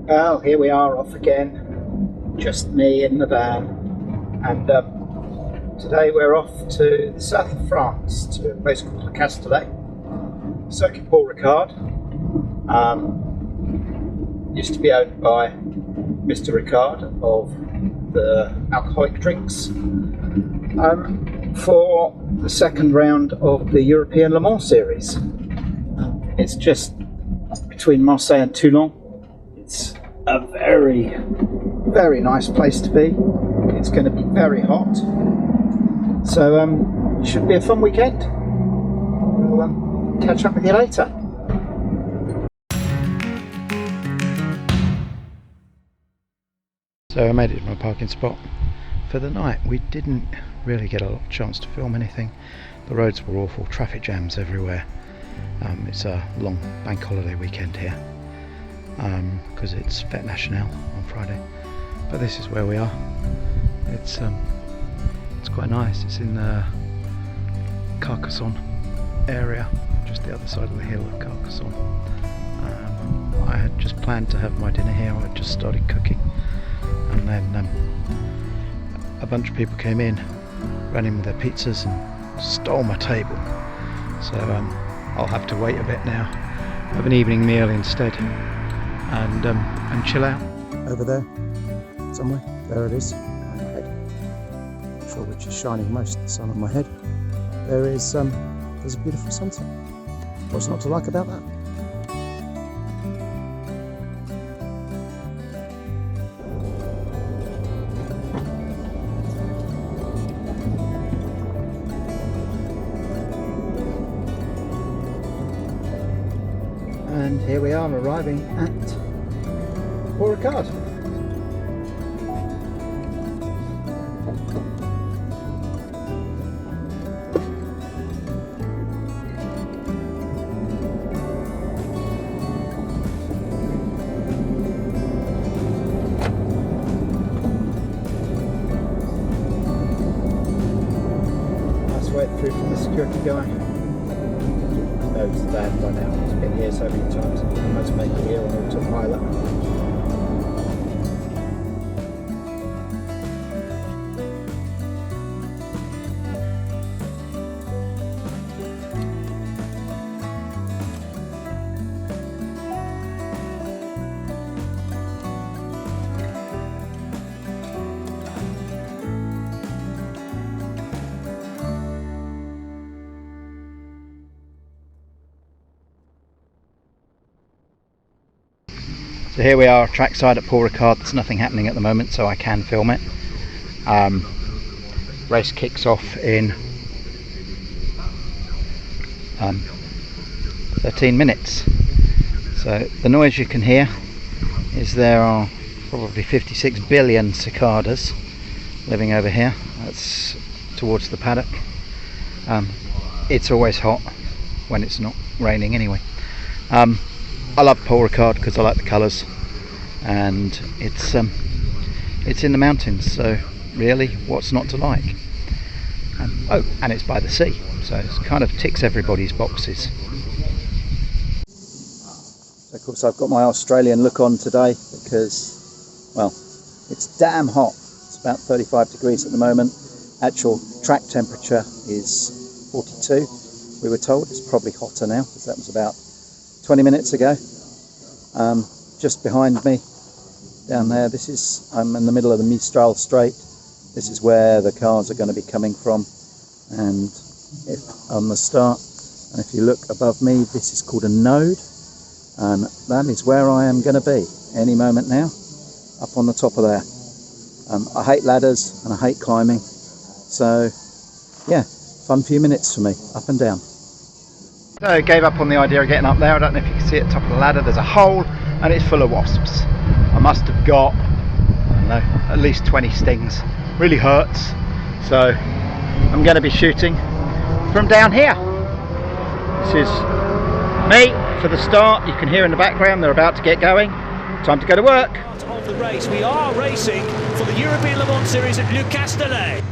Well, here we are off again, just me in the van, and today we're off to the south of France, to a place called Castellet, Circuit Paul Ricard. Used to be owned by Mr. Ricard of the alcoholic drinks, for the second round of the European Le Mans series. It's just between Marseille and Toulon. It's a very, very nice place to be. It's going to be very hot, so it should be a fun weekend. We'll catch up with you later. So I made it to my parking spot for the night. We didn't really get a chance to film anything. The roads were awful, traffic jams everywhere. It's a long bank holiday weekend here, because it's Fête Nationale on Friday. But this is where we are. It's quite nice. It's in the Carcassonne area, just the other side of the hill of Carcassonne. I had just planned to have my dinner here. I just started cooking, and then a bunch of people came in, ran in with their pizzas and stole my table. So I'll have to wait a bit now, have an evening meal instead, and chill out. Over there, somewhere, there it is, behind my head. Not sure which is shining most, the sun on my head. There's a beautiful sunset. What's not to like about that? And here we are arriving at Paul Ricard. Nice way through from the security guy. Knows the van by now. He's been here so many times, and almost make it here on autopilot. So here we are trackside at Paul Ricard. There's nothing happening at the moment, so I can film it. Race kicks off in 13 minutes. So the noise you can hear is there are probably 56 billion cicadas living over here. That's towards the paddock. It's always hot when it's not raining anyway. I love Paul Ricard because I like the colours, and it's in the mountains, so really what's not to like? And it's by the sea, so it kind of ticks everybody's boxes. So of course I've got my Australian look on today because, well, it's damn hot. It's about 35 degrees at the moment. Actual track temperature is 42. We were told it's probably hotter now because that was about 20 minutes ago. Just behind me down there, I'm in the middle of the Mistral Strait. This is where the cars are going to be coming from, and on the start, and if you look above me, this is called a node, and that is where I am going to be any moment now, up on the top of there. I hate ladders and I hate climbing, so yeah, fun few minutes for me, up and down. So I gave up on the idea of getting up there. I don't know if you can see at the top of the ladder, there's a hole and it's full of wasps. I must have got, I don't know, at least 20 stings. Really hurts. So I'm going to be shooting from down here. This is me for the start. You can hear in the background they're about to get going. Time to go to work. Of the race, we are racing for the European Le Mans Series at Le Castellet.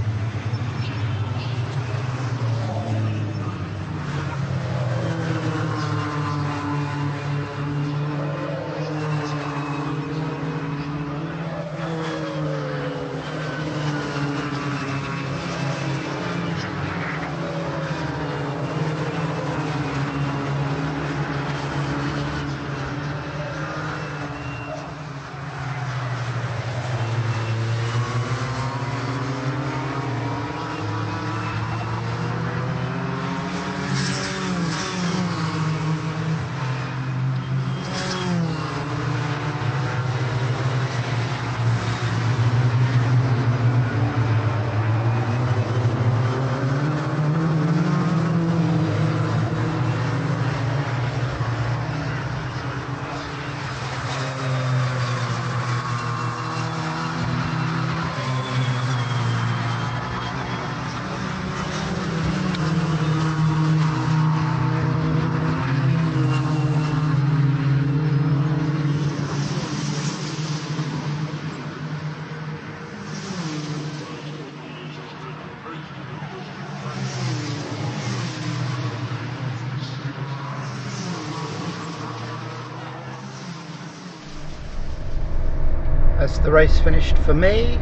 That's the race finished for me.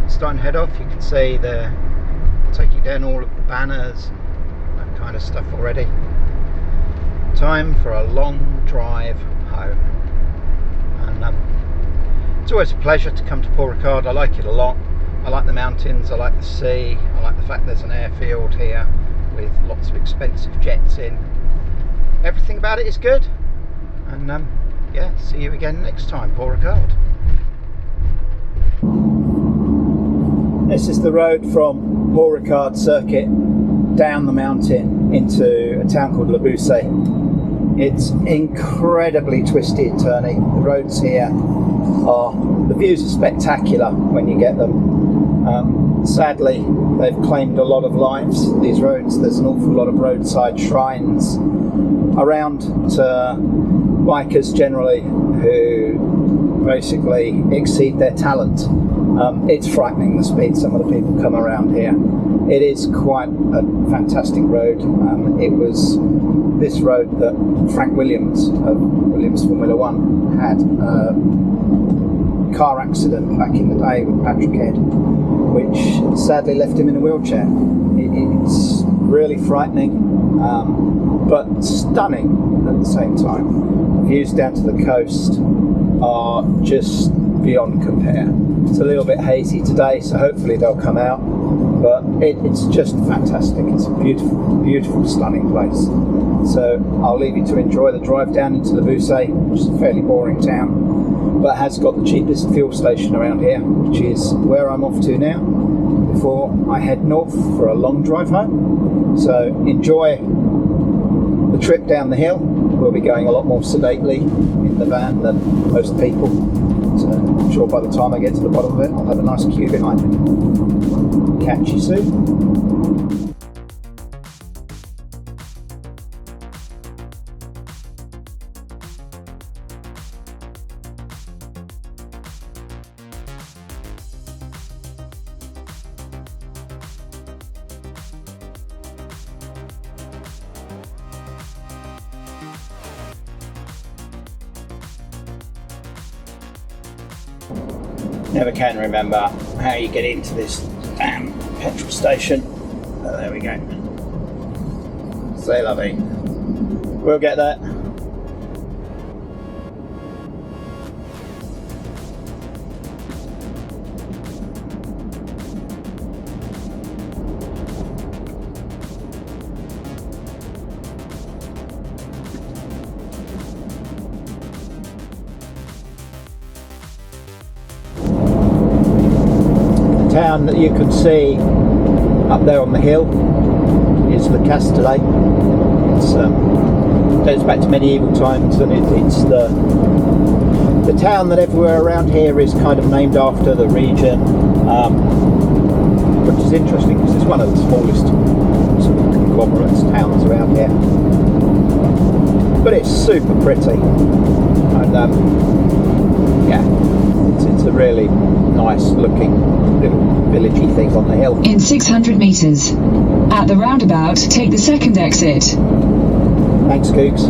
It's starting to head off. You can see they're taking down all of the banners and that kind of stuff already. Time for a long drive home. And it's always a pleasure to come to Paul Ricard. I like it a lot. I like the mountains, I like the sea, I like the fact there's an airfield here with lots of expensive jets in. Everything about it is good. And yeah, see you again next time, Paul Ricard. This is the road from Paul Ricard Circuit down the mountain into a town called Le Bousset. It's incredibly twisty and turny. The roads here the views are spectacular when you get them. Sadly, they've claimed a lot of lives, these roads. There's an awful lot of roadside shrines around to bikers generally who basically exceed their talent. It's frightening the speed some of the people come around here. It is quite a fantastic road. It was this road that Frank Williams of Williams Formula One had a car accident back in the day with Patrick Head, which sadly left him in a wheelchair. It's really frightening, but stunning at the same time. The views down to the coast are just beyond compare. It's a little bit hazy today, so hopefully they'll come out, but it's just fantastic. It's a beautiful, beautiful, stunning place. So I'll leave you to enjoy the drive down into Le Bousset, which is a fairly boring town, but has got the cheapest fuel station around here, which is where I'm off to now, before I head north for a long drive home. So enjoy the trip down the hill. We'll be going a lot more sedately in the van than most people. So I'm sure by the time I get to the bottom of it, I'll have a nice queue behind me. Catch you soon. Never can remember how you get into this damn petrol station. Oh, there we go. C'est la vie. We'll get there. Town that you can see up there on the hill is the Castellet. It dates back to medieval times, and it's the town that everywhere around here is kind of named after the region, which is interesting because it's one of the smallest sort of conglomerates towns around here. But it's super pretty, and yeah, it's a really nice looking little villagey thing on the hill. In 600 metres, at the roundabout, take the second exit. Thanks, Coogs.